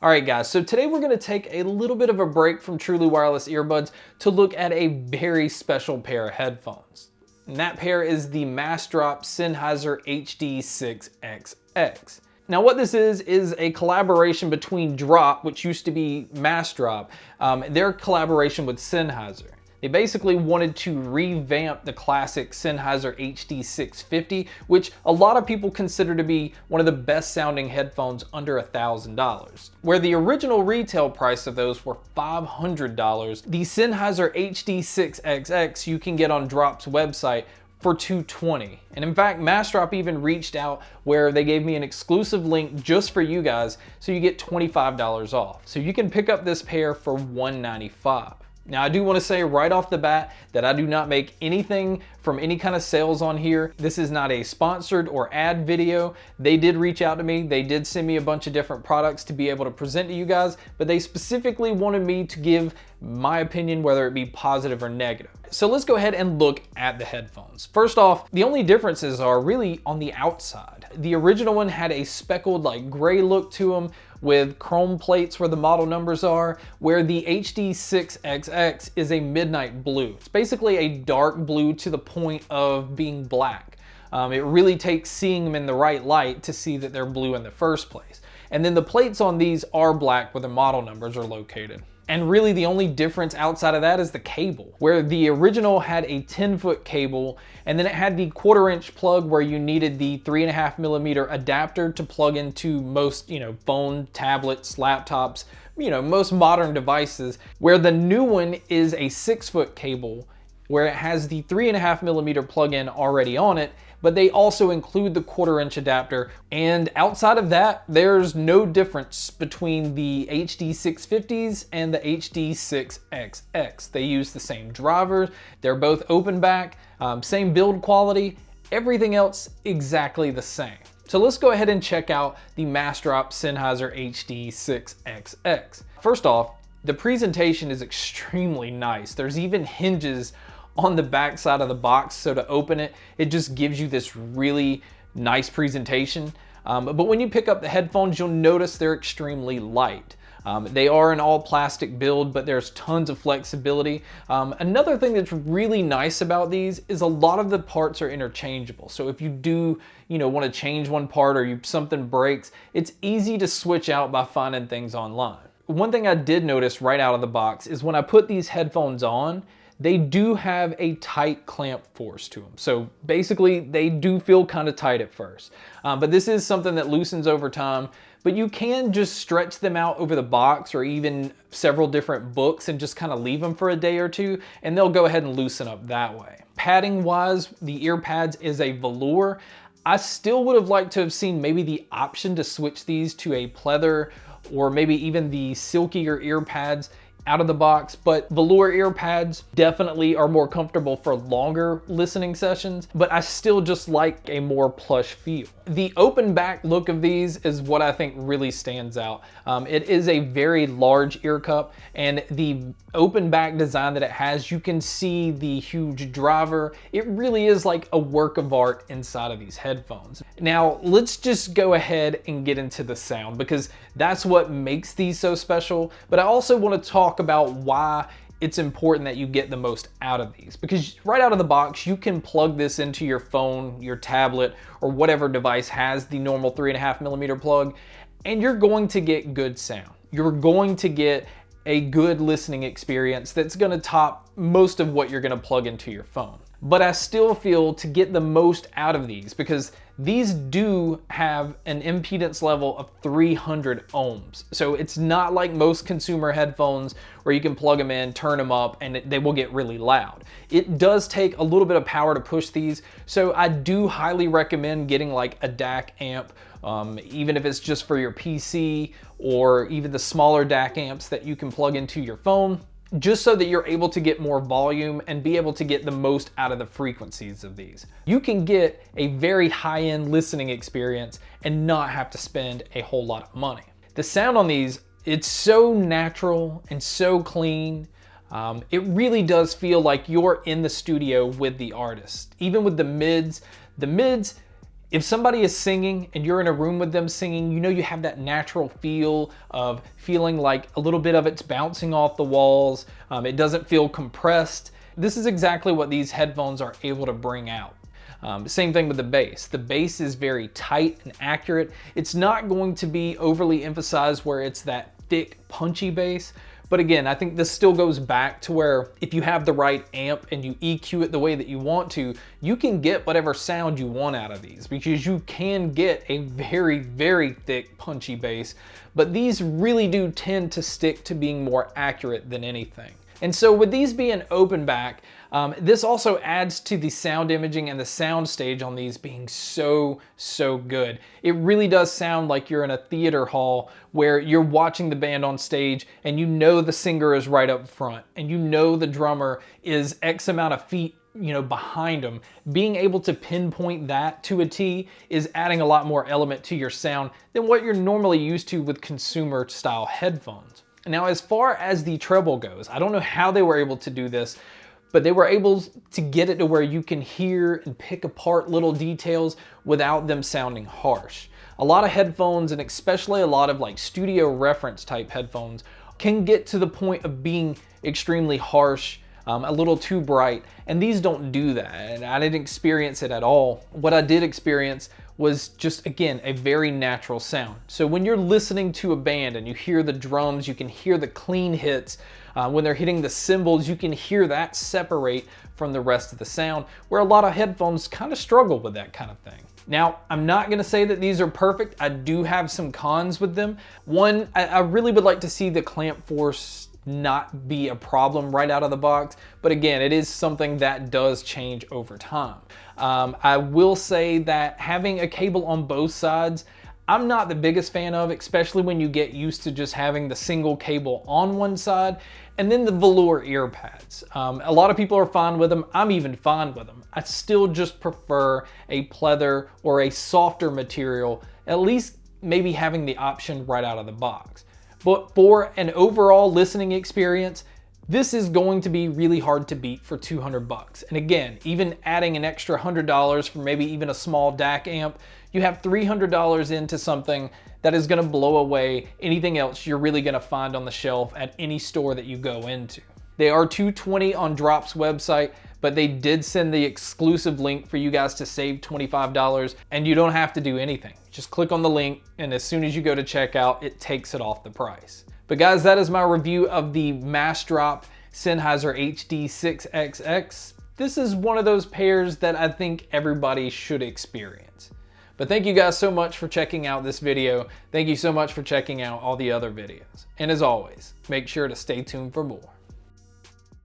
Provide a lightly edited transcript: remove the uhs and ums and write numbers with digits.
Alright guys, so today we're going to take a little bit of a break from truly wireless earbuds to look at a very special pair of headphones. And that pair is the MassDrop Sennheiser HD6XX. Now what this is a collaboration between Drop, which used to be MassDrop, their collaboration with Sennheiser. They basically wanted to revamp the classic Sennheiser HD650, which a lot of people consider to be one of the best sounding headphones under $1,000. Where the original retail price of those were $500, the Sennheiser HD6XX you can get on Drop's website for $220. And in fact, MassDrop even reached out where they gave me an exclusive link just for you guys, so you get $25 off. So you can pick up this pair for $195. Now I do want to say right off the bat that I do not make anything from any kind of sales on here. This is not a sponsored or ad video. They did reach out to me. They did send me a bunch of different products to be able to present to you guys, but they specifically wanted me to give my opinion, whether it be positive or negative. So let's go ahead and look at the headphones. First off, the only differences are really on the outside. The original one had a speckled like gray look to them with chrome plates where the model numbers are, where the HD6XX is a midnight blue. It's basically a dark blue to the point of being black. It really takes seeing them in the right light to see that they're blue in the first place. And then the plates on these are black where the model numbers are located. And really the only difference outside of that is the cable, where the original had a 10-foot cable, and then it had the 1/4-inch plug where you needed the 3.5mm adapter to plug into most, phone, tablets, laptops, most modern devices, where the new one is a 6-foot cable where it has the 3.5mm plug-in already on it, but they also include the 1/4-inch adapter. And outside of that, there's no difference between the HD650s and the HD6XX. They use the same drivers, they're both open back, same build quality, everything else exactly the same. So let's go ahead and check out the MassDrop Sennheiser HD6XX. First off, the presentation is extremely nice. There's even hinges on the back side of the box, so to open it, it just gives you this really nice presentation. But when you pick up the headphones, you'll notice they're extremely light. They are an all plastic build, but there's tons of flexibility. Another thing that's really nice about these is a lot of the parts are interchangeable. So if you do, want to change one part or something breaks, it's easy to switch out by finding things online. One thing I did notice right out of the box is when I put these headphones on, they do have a tight clamp force to them. So basically they do feel kind of tight at first, but this is something that loosens over time. But you can just stretch them out over the box or even several different books and just kind of leave them for a day or two, and they'll go ahead and loosen up that way. Padding wise, the ear pads is a velour. I still would have liked to have seen maybe the option to switch these to a pleather or maybe even the silkier ear pads out of the box, but velour ear pads definitely are more comfortable for longer listening sessions, but I still just like a more plush feel. The open back look of these is what I think really stands out. It is a very large ear cup, and the open back design that it has, you can see the huge driver. It really is like a work of art inside of these headphones. Now let's just go ahead and get into the sound, because that's what makes these so special. But I also want to talk about why it's important that you get the most out of these, because right out of the box you can plug this into your phone, your tablet, or whatever device has the normal 3.5mm plug, and you're going to get good sound. You're going to get a good listening experience that's going to top most of what you're going to plug into your phone. But I still feel to get the most out of these, because these do have an impedance level of 300 ohms. So it's not like most consumer headphones where you can plug them in, turn them up, and they will get really loud. It does take a little bit of power to push these. So I do highly recommend getting like a DAC amp, even if it's just for your PC, or even the smaller DAC amps that you can plug into your phone, just so that you're able to get more volume and be able to get the most out of the frequencies of these. You can get a very high-end listening experience and not have to spend a whole lot of money. The sound on these, it's so natural and so clean. It really does feel like you're in the studio with the artist. Even with the mids, If somebody is singing and you're in a room with them singing, you know you have that natural feel of feeling like a little bit of it's bouncing off the walls. It doesn't feel compressed. This is exactly what these headphones are able to bring out. Same thing with the bass. The bass is very tight and accurate. It's not going to be overly emphasized where it's that thick, punchy bass. But again, I think this still goes back to where if you have the right amp and you EQ it the way that you want to, you can get whatever sound you want out of these, because you can get a very, very thick, punchy bass. But these really do tend to stick to being more accurate than anything. And so with these being open back, this also adds to the sound imaging and the sound stage on these being so good. It really does sound like you're in a theater hall where you're watching the band on stage and you know the singer is right up front and you know the drummer is X amount of feet behind them. Being able to pinpoint that to a T is adding a lot more element to your sound than what you're normally used to with consumer style headphones. Now, as far as the treble goes, I don't know how they were able to do this, but they were able to get it to where you can hear and pick apart little details without them sounding harsh. A lot of headphones, and especially a lot of like studio reference type headphones, can get to the point of being extremely harsh, a little too bright, and these don't do that, and I didn't experience it at all. What I did experience was just, again, a very natural sound. So when you're listening to a band and you hear the drums, you can hear the clean hits. When they're hitting the cymbals, you can hear that separate from the rest of the sound, where a lot of headphones kind of struggle with that kind of thing. Now, I'm not gonna say that these are perfect. I do have some cons with them. One, I really would like to see the clamp force not be a problem right out of the box, but again, it is something that does change over time. I will say that having a cable on both sides, I'm not the biggest fan of, especially when you get used to just having the single cable on one side, and then the velour ear pads. A lot of people are fine with them. I'm even fine with them. I still just prefer a pleather or a softer material, at least maybe having the option right out of the box. But for an overall listening experience, this is going to be really hard to beat for 200 bucks. And again, even adding an extra $100 for maybe even a small DAC amp, you have $300 into something that is gonna blow away anything else you're really gonna find on the shelf at any store that you go into. They are $220 on Drop's website, but they did send the exclusive link for you guys to save $25, and you don't have to do anything. Just click on the link, and as soon as you go to checkout, it takes it off the price. But guys, that is my review of the MassDrop Sennheiser HD6XX. This is one of those pairs that I think everybody should experience. But thank you guys so much for checking out this video. Thank you so much for checking out all the other videos. And as always, make sure to stay tuned for more.